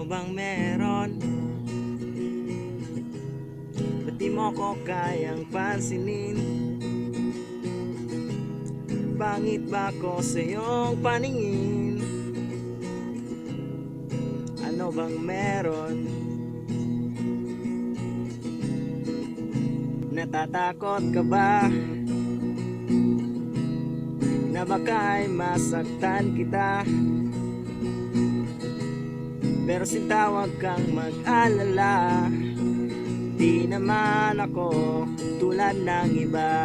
bang meron? Ba't di mo ko kayang pansinin? Pangit ba ko sa iyong paningin? Ano bang meron? Natatakot ka ba na baka'y masaktan kita? Pero sinta, huwag kang mag-alala, di naman ako tulad ng iba.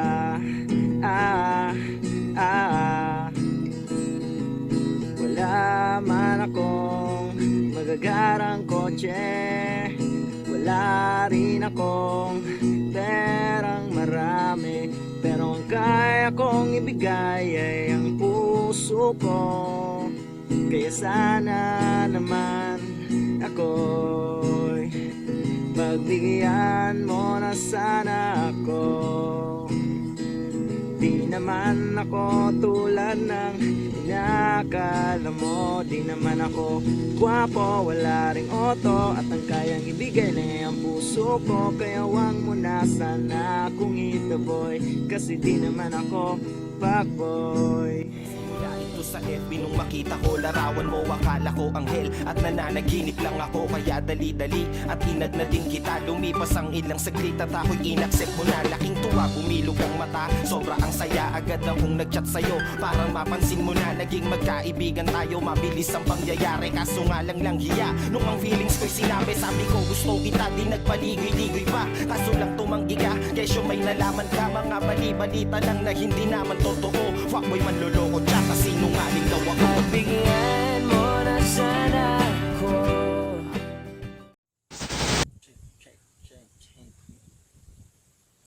Wala man akong magagarang kotse, wala rin akong perang marami, pero ang kaya kong ibigay ay ang puso ko. Kaya sana naman ako'y pagbigyan mo na sana ako. Di naman ako tulad ng inakala mo. Di naman ako gwapo, wala ring auto, at ang kayang ibigay na ang puso ko. Kaya wag mo na sana akong itaboy, kasi di naman ako fuckboy. Sa FB nung makita ko larawan mo, akala ko anghel at nananaginip lang ako. Kaya dali-dali at inad na din kita. Lumipas ang ilang saglit at ako'y inaccept mo na. Laking tuwa, bumilog ang mata, sobra ang saya. Agad akong nagchat sa'yo, parang mapansin mo na naging magkaibigan tayo. Mabilis ang pangyayari, kaso nga lang hiya. Nung ang feelings ko'y sinabi, sabi ko gusto kita, di nagpaligoy-ligoy pa. Kaso lang tumanggi ka, kesyo may nalaman ka. Mga bali-balita lang na hindi naman totoo. Fuckboy, manloloko, tsaka sinungaling